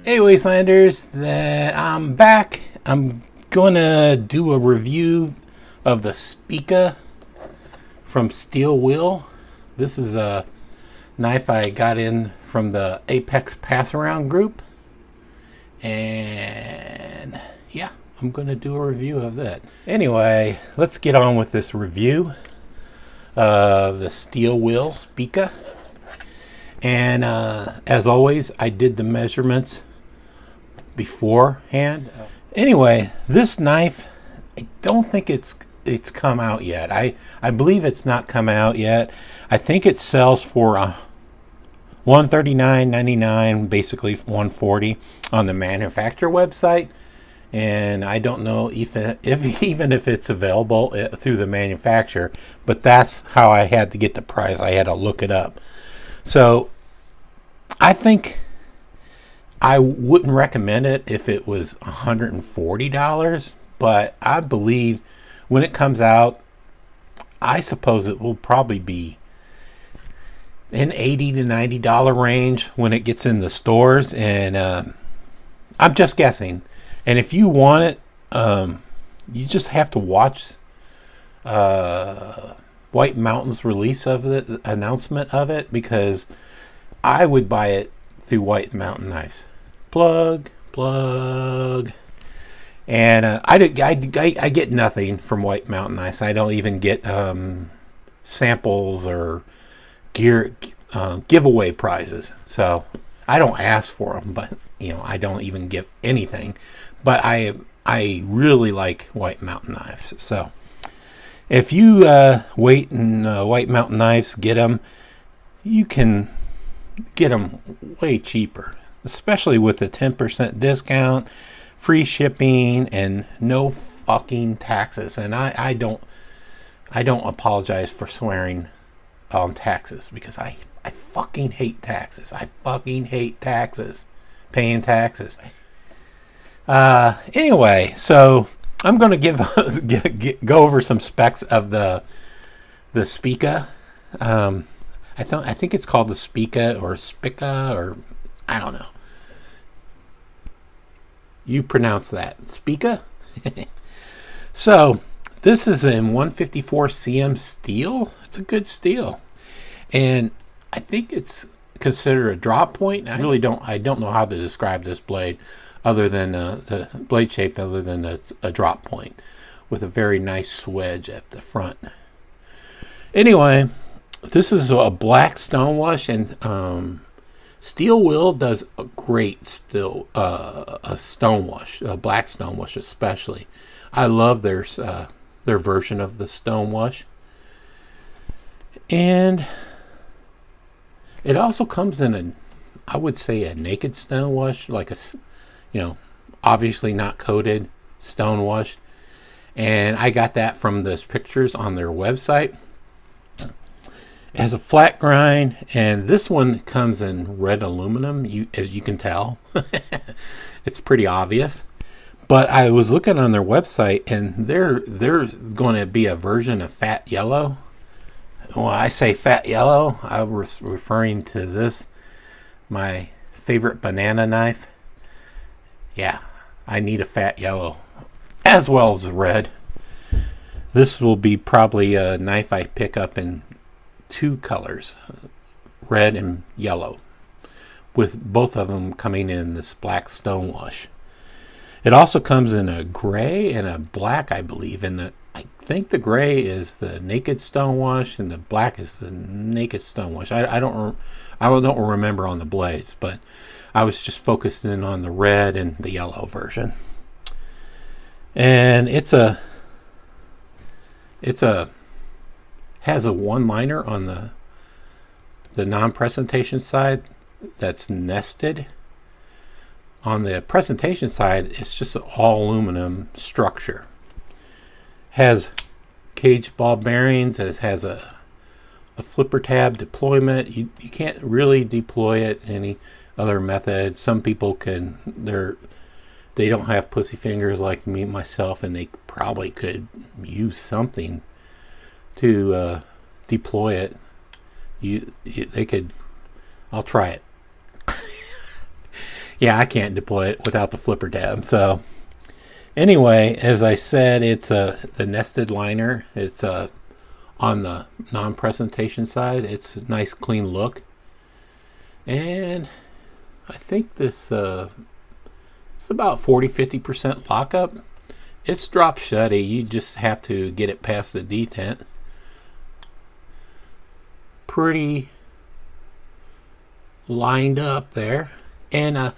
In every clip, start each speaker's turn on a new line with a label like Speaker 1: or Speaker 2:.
Speaker 1: Hey Wastelanders, I'm back. I'm gonna do a review of the Spica from Steel Wheel. This is a knife I got in from the Apex Pass Around group, and yeah, I'm gonna do a review of that. Anyway, let's get on with this review of the Steel Wheel Spica. And as always, I did the measurements beforehand. Anyway, this knife, I don't think it's come out yet. I believe it's not come out yet. I think it sells for $139.99, basically $140 on the manufacturer website. And I don't know if even if it's available through the manufacturer, but that's how I had to get the price. I had to look it up. So I think I wouldn't recommend it if it was $140, but I believe when it comes out, I suppose it will probably be in $80 to $90 range when it gets in the stores. And I'm just guessing. And if you want it, you just have to watch White Mountain's release of the announcement of it, because I would buy it through White Mountain Knives. Plug. And I get nothing from White Mountain Knives. I don't even get samples or gear giveaway prizes. So I don't ask for them, but I don't even give anything. But I really like White Mountain Knives. So if you wait and White Mountain Knives, get them, you can get them way cheaper, especially with the 10% discount, free shipping, and no fucking taxes. And I don't apologize for swearing on taxes, because I fucking hate taxes. I fucking hate taxes, paying taxes. Anyway, so I'm going to go over some specs of the Spica. I think it's called the Spica or Spica, or I don't know. You pronounce that Spica. So this is in 154 cm steel. It's a good steel, and I think it's considered a drop point. I don't know how to describe this blade other than the blade shape, other than it's a drop point with a very nice swedge at the front. Anyway, this is a black stonewash, and Steel Wheel does a great a stonewash, a black stonewash especially. I love their version of the stonewash, and it also comes in I would say a naked stonewash, like obviously not coated, stonewashed. And I got that from those pictures on their website. It has a flat grind, and this one comes in red aluminum, as you can tell. It's pretty obvious. But I was looking on their website, and there's going to be a version of fat yellow. When I say fat yellow, I was referring to this, my favorite banana knife. Yeah, I need a fat yellow, as well as red. This will be probably a knife I pick up in two colors, red and yellow, with both of them coming in this black stonewash. It also comes in a gray and a black, I believe. And I think the gray is the naked stonewash, and the black is the naked stonewash. I don't remember on the blades, but I was just focusing on the red and the yellow version. And has a one liner on the non-presentation side that's nested. On the presentation side, it's just an all aluminum structure. Has cage ball bearings. It has a flipper tab deployment. You can't really deploy it any other method. Some people can. They don't have pussy fingers like me myself, and they probably could use something to deploy it. They could. I'll try it. Yeah, I can't deploy it without the flipper tab. So anyway, as I said, it's the nested liner. It's on the non-presentation side. It's a nice clean look, and I think this it's about 40-50% lockup. It's drop shutty. You just have to get it past the detent. Pretty lined up there, and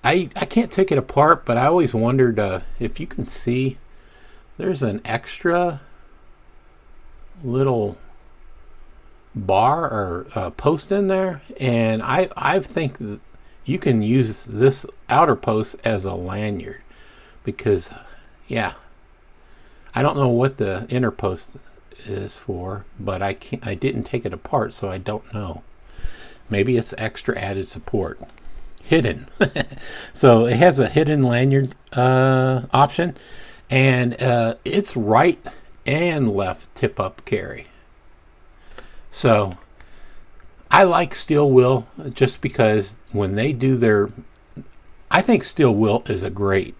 Speaker 1: I can't take it apart, but I always wondered if you can see there's an extra little bar or post in there, and I think that you can use this outer post as a lanyard, because yeah, I don't know what the inner post is for, but I didn't take it apart, so I don't know. Maybe it's extra added support, hidden. So it has a hidden lanyard option, and it's right and left tip up carry. So I like Steel Will just because when they do their, I think Steel Will is a great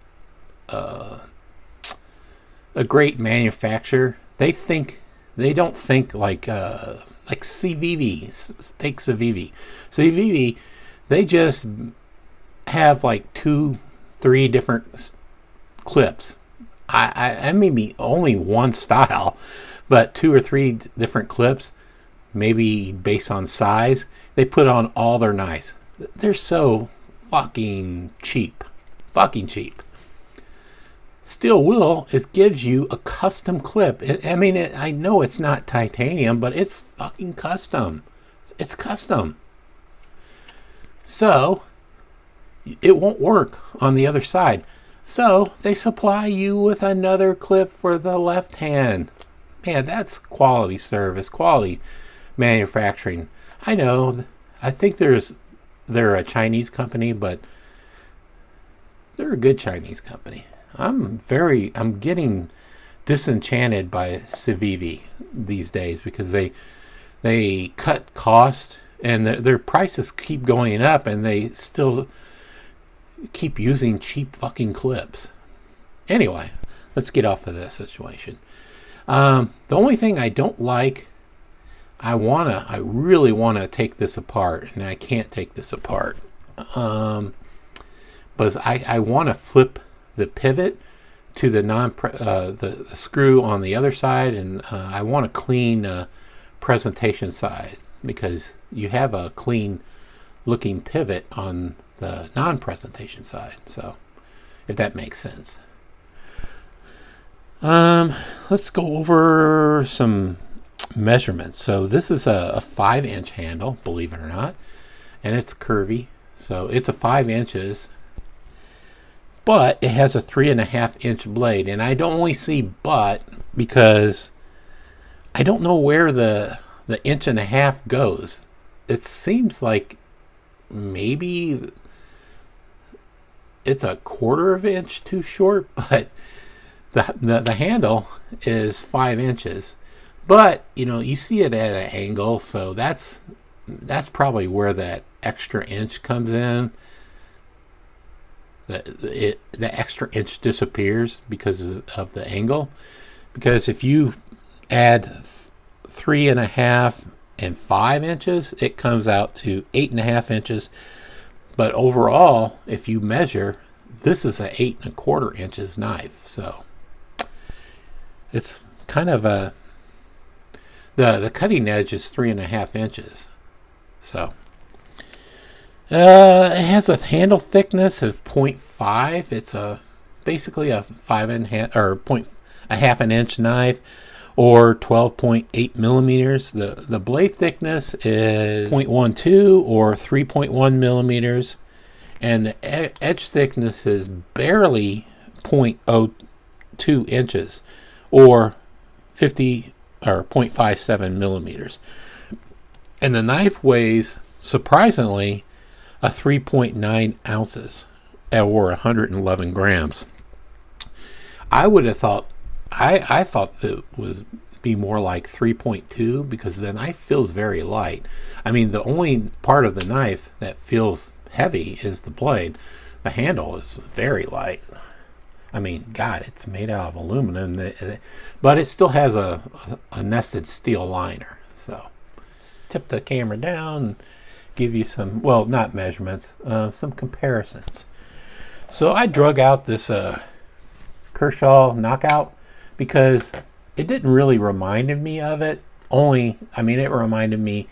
Speaker 1: manufacturer. They don't think like CVV, take Civivi. Civivi, they just have like 2-3 different clips. I maybe only one style, but 2 or 3 different clips, maybe based on size. They put on all their knives. They're so fucking cheap. Fucking cheap. Steel Will gives you a custom clip. I know it's not titanium, but it's fucking custom. It's custom. So it won't work on the other side. So they supply you with another clip for the left hand. Man, that's quality service, quality manufacturing. I know. I think they're a Chinese company, but they're a good Chinese company. I'm getting disenchanted by Civivi these days because they cut cost and their prices keep going up, and they still keep using cheap fucking clips. Anyway, let's get off of this situation. The only thing I don't like, I really wanna take this apart, and I can't take this apart. But I wanna flip the pivot to the the screw on the other side, and I want a clean presentation side, because you have a clean looking pivot on the non-presentation side. So if that makes sense. Let's go over some measurements. So this is a 5-inch handle, believe it or not, and it's curvy, so it's a 5 inches, but it has a 3.5-inch blade. And I don't only see but because I don't know where the 1.5 goes. It seems like maybe it's a 1/4 inch too short, but the handle is 5 inches. But you see it at an angle, so that's probably where that extra inch comes in. The extra inch disappears because of the angle. Because if you add 3.5 and 5 inches, it comes out to 8.5 inches. But overall, if you measure, this is a 8.25 inches knife. So it's kind of the cutting edge is 3.5 inches. So it has a handle thickness of 0.5. It's basically a 1/2 inch knife, or 12.8 millimeters. The blade thickness is 0.12 or 3.1 millimeters, and the edge thickness is barely 0.02 inches, or 0.57 millimeters. And the knife weighs, surprisingly, a 3.9 ounces, or 111 grams. I would have thought, I thought it was be more like 3.2, because the knife feels very light. I mean, the only part of the knife that feels heavy is the blade. The handle is very light. I mean, God, it's made out of aluminum, but it still has a nested steel liner. So let's tip the camera down and give you some, well, not measurements, some comparisons. So I drug out this Kershaw Knockout because it didn't really remind me of it. Only, I mean, it reminded me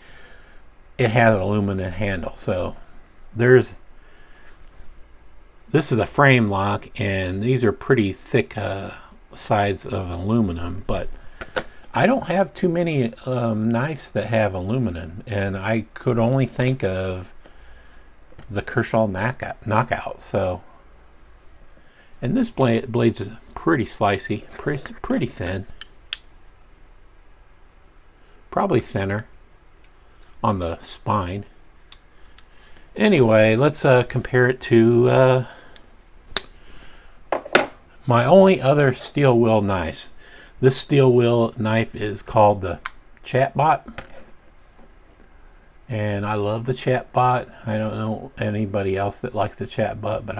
Speaker 1: it had an aluminum handle. So this is a frame lock, and these are pretty thick sides of aluminum, but I don't have too many knives that have aluminum, and I could only think of the Kershaw Knockout. So, and this blade's pretty slicey, pretty thin, probably thinner on the spine. Anyway, let's compare it to my only other steel wheel knives. This steel wheel knife is called the Chatbot, and I love the Chatbot. I don't know anybody else that likes the Chatbot, but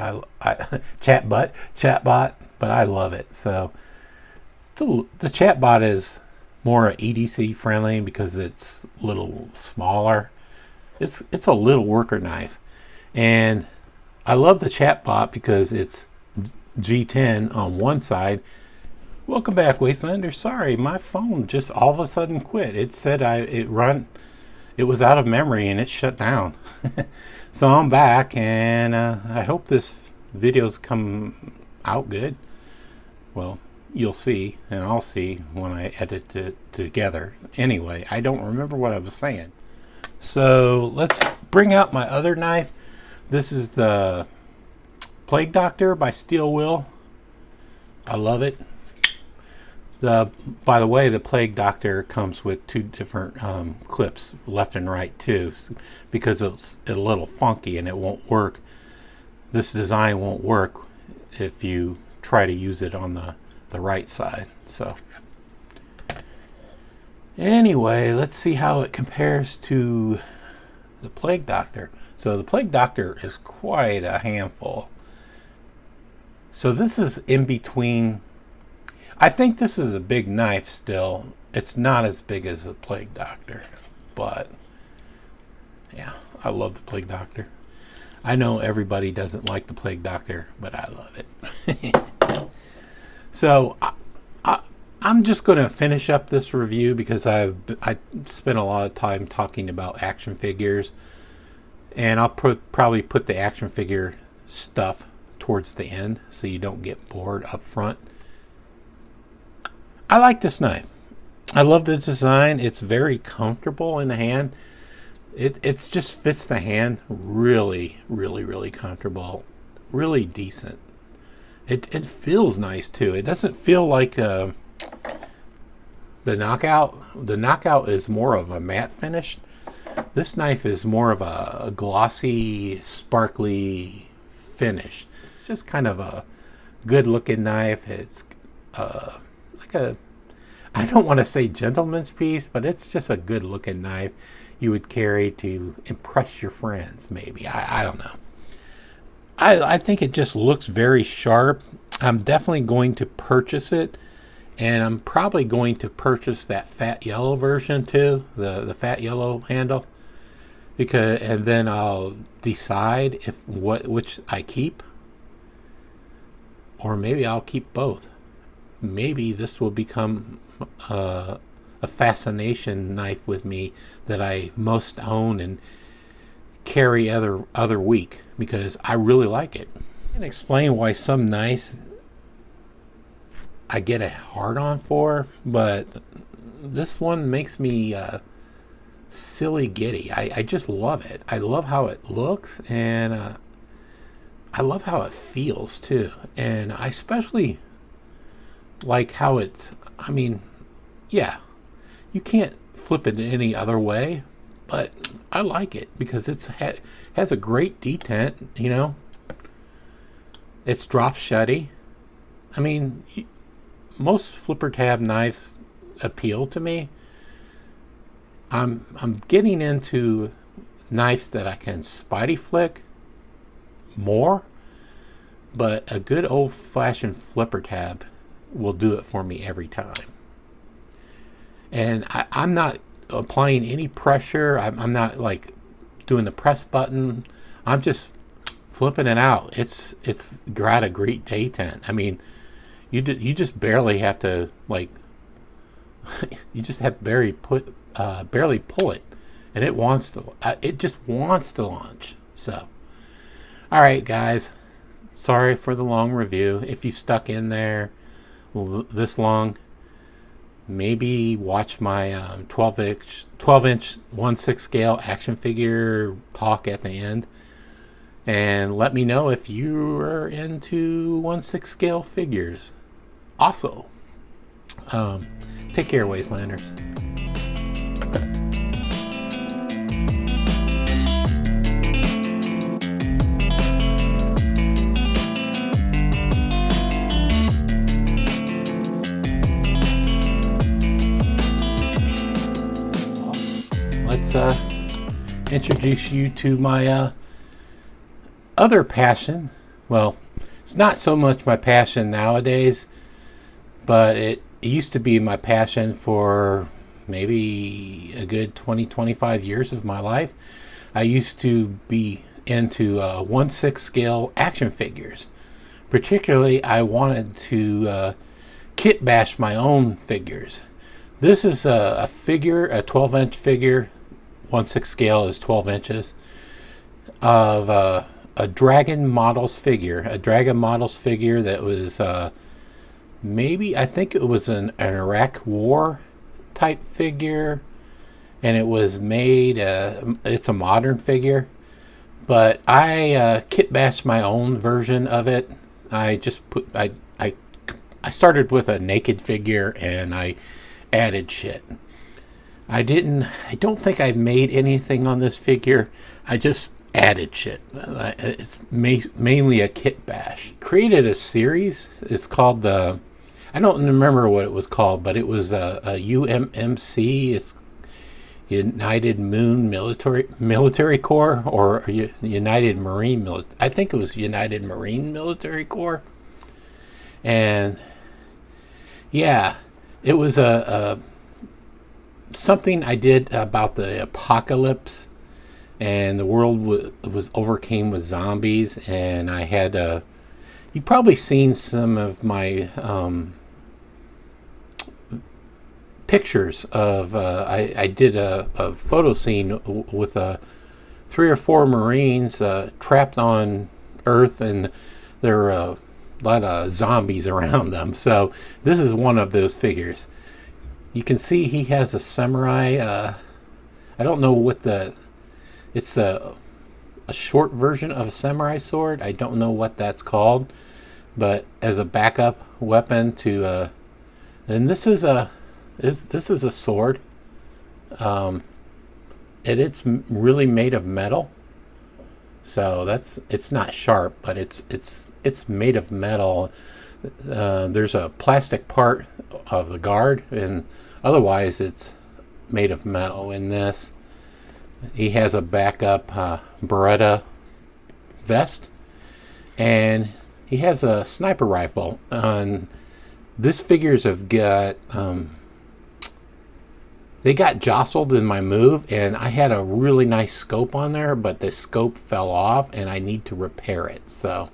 Speaker 1: Chatbot, but I love it. So the Chatbot is more EDC friendly because it's a little smaller. It's a little worker knife, and I love the Chatbot because it's G10 on one side. Welcome back, Wastelanders. Sorry, my phone just all of a sudden quit. It said it was out of memory and it shut down. So I'm back, and I hope this video's come out good. Well, you'll see, and I'll see when I edit it together. Anyway, I don't remember what I was saying. So let's bring out my other knife. This is the Plague Doctor by Steel Wheel. I love it. By the way, the Plague Doctor comes with two different clips, left and right too, because it's a little funky and it won't work. This design won't work if you try to use it on the right side. So anyway, let's see how it compares to the Plague Doctor. So the Plague Doctor is quite a handful. So this is in between. I think this is a big knife still. It's not as big as the Plague Doctor, but yeah, I love the Plague Doctor. I know everybody doesn't like the Plague Doctor, but I love it. So I'm just going to finish up this review because I spent a lot of time talking about action figures, and I'll probably put the action figure stuff towards the end so you don't get bored up front. I like this knife. I love the design. It's very comfortable in the hand. It's just fits the hand really, really, really comfortable, really decent. It feels nice too. It doesn't feel like the Knockout. The Knockout is more of a matte finish. This knife is more of a glossy, sparkly finish. It's just kind of a good looking knife. It's like a, I don't want to say gentleman's piece, but it's just a good looking knife you would carry to impress your friends, maybe. I don't know. I think it just looks very sharp. I'm definitely going to purchase it, and I'm probably going to purchase that fat yellow version too, the fat yellow handle, and then I'll decide which I keep, or maybe I'll keep both. Maybe this will become a fascination knife with me that I most own and carry other week because I really like it. I can explain why some knives I get a hard on for, but this one makes me silly giddy. I just love it. I love how it looks, and I love how it feels too, and I especially like how it's, I mean, yeah, you can't flip it any other way, but I like it because it has a great detent, you know. It's drop shutty. I mean, most flipper tab knives appeal to me. I'm getting into knives that I can spidey flick more, but a good old-fashioned flipper tab will do it for me every time. And I'm not applying any pressure. I'm not like doing the press button. I'm just flipping it out. It's got a great detent. I mean, you just barely have to like you just have barely pull it, and it just wants to launch. So, all right, guys. Sorry for the long review. If you stuck in there this long, maybe watch my 12-inch 1/6 scale action figure talk at the end, and let me know if you are into 1/6 scale figures. Also, take care, Wastelanders. Let's introduce you to my other passion. Well, it's not so much my passion nowadays, but it used to be my passion for maybe a good 20-25 years of my life. I used to be into 1/6 scale action figures. Particularly, I wanted to kit bash my own figures. This is a figure, a 12-inch figure. 1/6 scale is 12 inches of a Dragon Models figure. A Dragon Models figure that was maybe, I think it was an Iraq War type figure, and it was made, it's a modern figure, but I kit bashed my own version of it. I just I started with a naked figure and I added shit. I don't think I made anything on this figure. I just added shit. It's mainly a kit bash. Created a series. It's called I don't remember what it was called, but it was a UMMC. It's United Moon Military Corps, or United Marine Military. I think it was United Marine Military Corps. And yeah, it was something I did about the apocalypse, and the world was overcame with zombies, and I had you've probably seen some of my pictures of I did a photo scene with 3 or 4 Marines trapped on Earth, and there are a lot of zombies around them. So this is one of those figures. You can see he has a samurai. I don't know what it's a short version of a samurai sword. I don't know what that's called, but as a backup weapon to, and this is a sword. And it's really made of metal. So it's not sharp, but it's made of metal. There's a plastic part of the guard, and otherwise it's made of metal. In this, he has a backup Beretta vest, and he has a sniper rifle. This figures have got they got jostled in my move, and I had a really nice scope on there, but the scope fell off and I need to repair it. So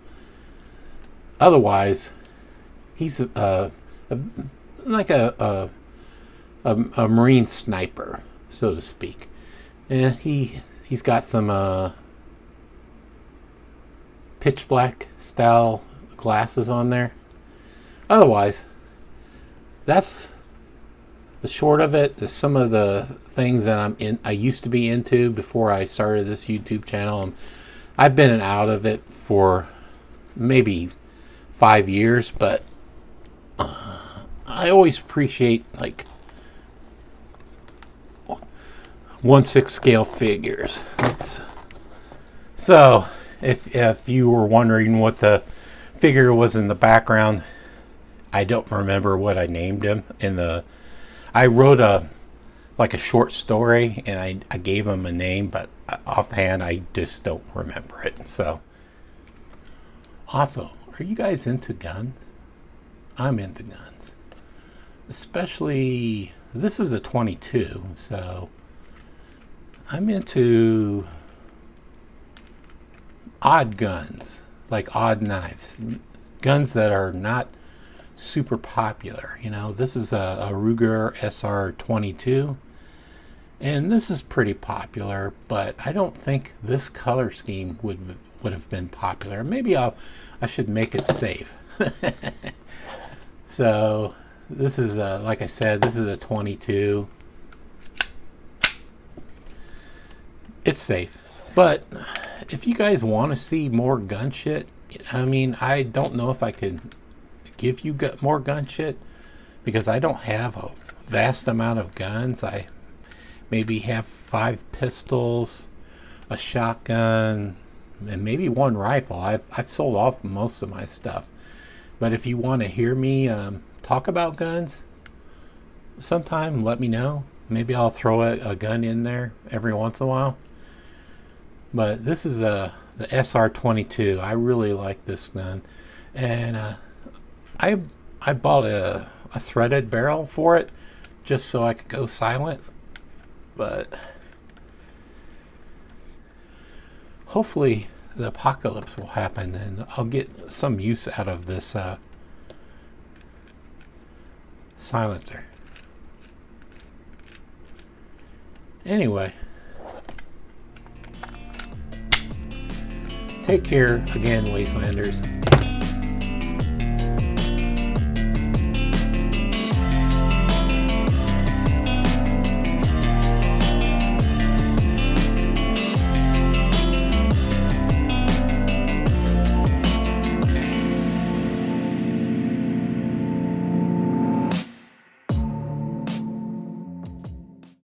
Speaker 1: otherwise, he's like a Marine sniper, so to speak. And he's got some pitch black style glasses on there. Otherwise, that's the short of it. Some of the things that I used to be into before I started this YouTube channel. I've been out of it for maybe 5 years, but I always appreciate like 1/6 scale figures. So if you were wondering what the figure was in the background, I don't remember what I named him. I wrote a short story, and I gave him a name, but offhand I just don't remember it. So Also, are you guys into guns? I'm into guns. Especially, this is a 22, so I'm into odd guns, like odd knives. Guns that are not super popular. You know, this is a Ruger SR22, and this is pretty popular, but I don't think this color scheme would have been popular. Maybe I should make it safe. So this is like I said, this is a 22. It's safe, but if you guys want to see more gun shit, I mean, I don't know if I could give you more gun shit because I don't have a vast amount of guns. I maybe have 5 pistols, a shotgun, and maybe 1 rifle. I've sold off most of my stuff. But if you want to hear me talk about guns sometime, let me know. Maybe I'll throw a gun in there every once in a while. But this is the SR22. I really like this gun, and I bought a threaded barrel for it just so I could go silent. But hopefully the apocalypse will happen and I'll get some use out of this silencer. Anyway, take care again, Wastelanders.